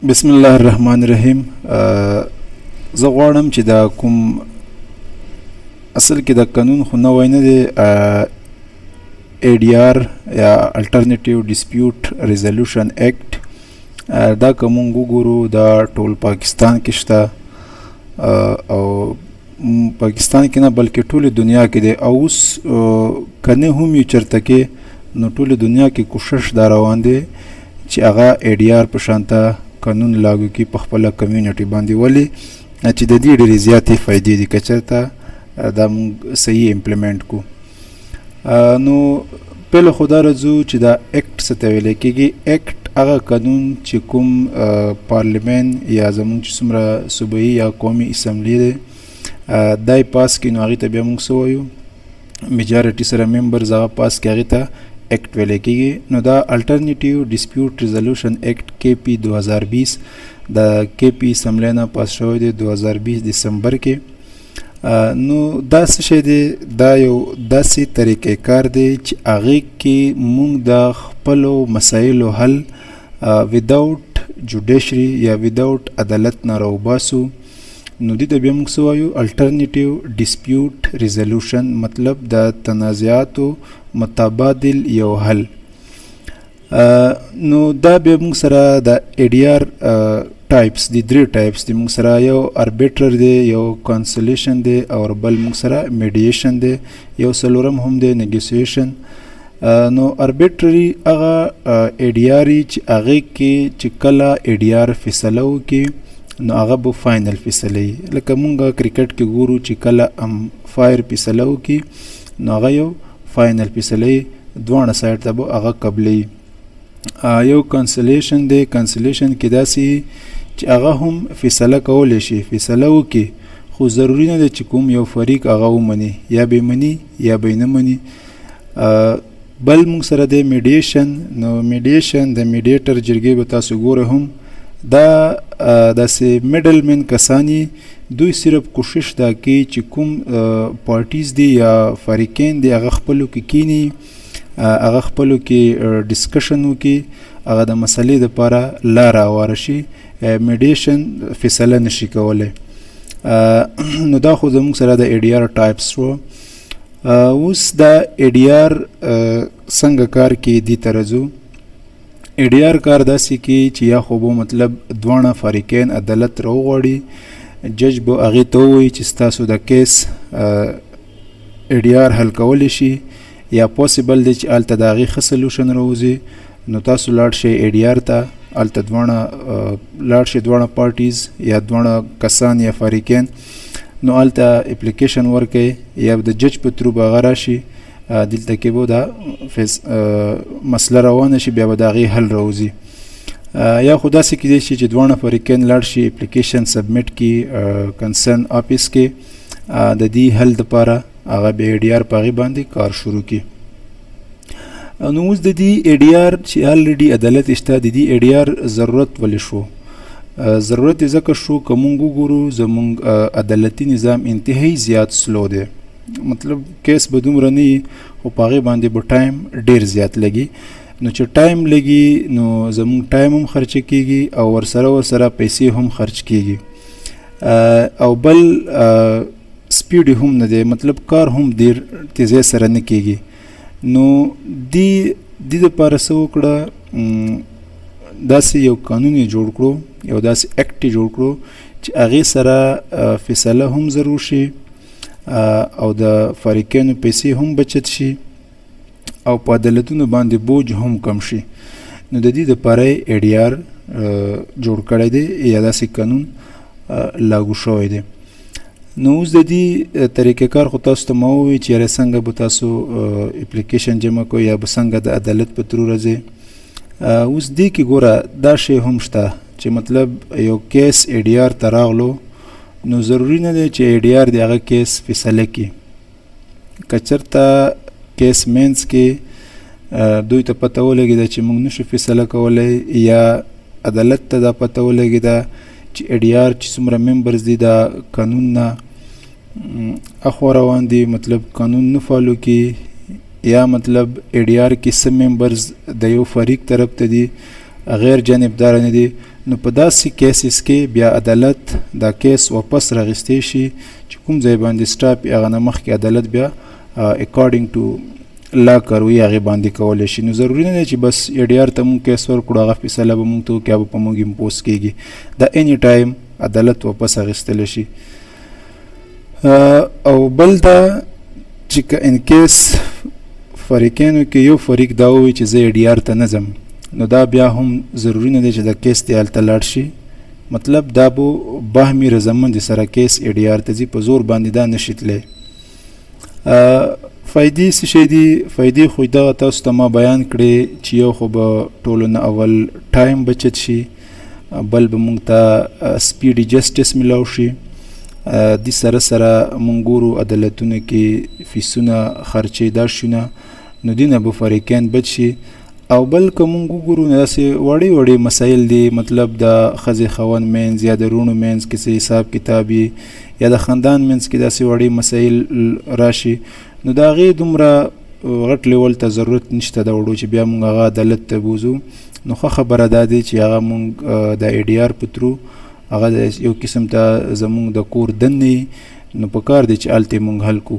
بسم الله الرحمن الرحیم. زه غواړم چې دا کوم اصل کې د قانون خو نوی نه دی، ADR یا الټرنیټیو ډیسپیوټ ریزولوشن ایکټ، دا که مونږ وګورو دا ټول پاکستان کې شته، او پاکستان کې نه بلکې ټولې دنیا کې دی، او اوس که نه هم یو چېرته کې نو ټولې دنیا کې کوشش دا روان دی چې هغه ADR په شانته قانون لاګو کی په خپله کمیونټي باندې، ولې چې د دې ډېرې زیاتې فایدې دي که چېرته دا مونږ صحیح امپلیمنټ کو. نو پهله خو دا راځو چې دا ایکټ څه ته ویلی کېږي. ایکټ هغه قانون چې کوم پارلیمنت یا زمونږ چې څومره صوبایي یا قومي اسمبلي دی دا یې پاس کړي، نو هغې ته بیا مونږ څه وایو، میجارټي سره ممبرز هغه پاس کړي، هغې ته ایکٹ ویلے کېږي. نو دا الټرنیټیو ډیسپیوټ ریزولوشن ایکټ KP 2020 د KP اسمبلی نه پاس شوی دی 2020 دسمبر کې. نو دا څه شی دی، دا یو داسې طریقې کار دی چې هغې کې مونږ د خپلو مسایلو حل وداوټ جوډیشري یا وداوټ عدالت نه راوباسو. نو دې ته بیا موږ څه وایو، الټرنیټیو ډیسپیوټ ریزولوشن، مطلب د تنازعاتو متبادل یو حل. نو دا بیا موږ سره د ADR ټایپس دي، درې ټایپس دي موږ سره، یو اربیټر دی، یو کانسلیشن دی، او بل موږ سره میډیشن دی، یو څلورم هم دی نیګوسیشن. نو اربیټري هغه ADR چې هغې کې چې کله ADR فیصله وکړي نو هغه به فاینل فیصله وي، لکه مونږ کرکټ کې ګورو چې کله امپایر فیصله وکړي نو هغه یو فاینل فیصله وي، دواړه سایډ ته به هغه قبلوي. یو کانسلیشن دی، کانسلیشن کې داسې چې هغه هم فیصله کولی شي، فیصله وکړي، خو ضروري نه دی چې کوم یو فریق هغه ومني، یا به مني یا به نه مني. بل مونږ سره دی میډیشن. نو میډیشن د میډیټر جرګې به تاسو ګوره هم دا داسې میډل مین کسانی، دوی صرف کوشش دا کوي چې کوم پارټیز دی یا فریقین دی هغه خپلو کې کینی، هغه خپلو کې ډسکشن وکړي، هغه د مسلې دپاره لاره هواره شي، میډیشن فیصله نشي کولی. نو دا خو زموږ سره د ADR ټایپس شو. اوس دا ADR څنګه کار کوي دې ته راځو. ADR کار داسې کوي چې یا خو به مطلب دواړه فریقین عدالت راوغواړي، جج به هغې ته ووایي چې ستاسو د کیس ADR حل کولی شي، یا پوسیبل دی چې هلته د هغې ښه سلوشن راوځي، نو تاسو لاړ شئ ADR ته، هلته لاړ شئ دواړه پارټیز یا دواړه کسان یا فریقین، نو هلته اپلیکیشن ورکوئ یا د جج په ترو به هغه راشي، دلته کې به دا مسله روانه شي، بیا به د هغې حل راوځي. یا خو داسې کیدای شي چې دواړه فریقین لاړ شي اپلیکیشن سبمیټ کړي کنسرن آفیس کې، د دې حل دپاره هغه بیا ADR په هغې باندې کار شروع کړي. نو اوس د دې ADR چې الریډي عدالت شته، د دې ADR ضرورت ولې شو؟ ضرورت یې ځکه شو که مونږ وګورو زمونږ عدالتي نظام انتهایی زیات سلو دی، مطلب کیس به دومره نه وي خو په هغې باندې به ټایم ډېر زیات لګي. نو چې ټایم لګي نو زمونږ ټایم هم خرچه کېږي او ورسره پیسې هم خرچ کېږي، او بل سپیډ هم نه دی، مطلب کار هم ډېر تیزۍ سره نه کېږي. نو دې دپاره څه وکړه، داسې یو قانون یې جوړ کړو، یو داسې ایکټ یې جوړ کړو چې هغې سره فیصله هم ضرور شي، او د فریقینو پیسې هم بچت شي، او په عدالتونو باندې بوج هم کم شي. نو د دې دپاره یې ADR جوړ کړی دی یا داسې قانون لاګو شوی دی. نو اوس د دې طریقې کار خو تاسو ته ما ووایي چې یاره څنګه به تاسو اپلیکیشن جمع کوئ یا به څنګه د عدالت په ترو راځئ. اوس دې کې ګوره دا شی هم شته چې مطلب یو کیس ADR ته راغلو نو ضروري نه دی چې ADR د هغه کیس فیصله کړي. که چېرته کیس مینس کې دوی ته پته ولګېده چې موږ نشو فیصله کولی، یا عدالت ته دا پته ولګېده چې ADR چې څومره ممبرز دي دا قانون نه اخوا روان دي، مطلب قانون نه فالو کړي، یا مطلب ADR کې څه ممبرز د یو فریق طرف ته دي غیر جانبدار نه دي، نو په داسې کیسز کې بیا عدالت دا کیس واپس راغستی شي چې کوم ځای باندې سټاپ هغه نه مخکې عدالت بیا اکارډینګ ټو لا کاروي هغې باندې کولی شي. نو ضروري نه دی چې بس ADR ته مونږ کیس ورکړو هغه فیصله به مونږ ته وکړي هغه به په مونږ امپوز کېږي. دا اني ټایم عدالت واپس اخیستلی شي. او بل دا چې که انکیس فریقینو کې یو فریق دا ووایي چې زه ADR ته نه ځم، نو دا بیا هم ضروري نه دی چې دا کیس دی هلته لاړ شي. مطلب دا به باهمي رضامندۍ سره کیس ADR ته ځي، په زور باندې دا نشي تللی. فایدې څه شی دي؟ فایدې خو دغه تاسو ته ما بیان کړې چې یو خو به ټولو نه اول ټایم بچت شي، بل به مونږ ته سپیډي جسټس میلاو شي. دې سره سره مونږ ګورو عدالتونو کې فیسونه خرچې دا شونه، نو دې نه به فریقین بچ شي. او بل که مونږ وګورو نو داسې وړې وړې مسایل دي، مطلب د ښځې خاوند منځ یا د روڼو منځ کې څه حساب کتاب یا د خاندان منځ کې داسې وړې مسایل راشي، نو د هغې دومره غټ لیول ته ضرورت نشته د وړو چې بیا مونږ هغه عدالت ته بوځو. نو ښه خبره دا دی چې هغه مونږ د ADR په ترو هغه یو قسم ته زمونږ د کور دندې نو په کار دی چې هلته یې مونږ حل کړو.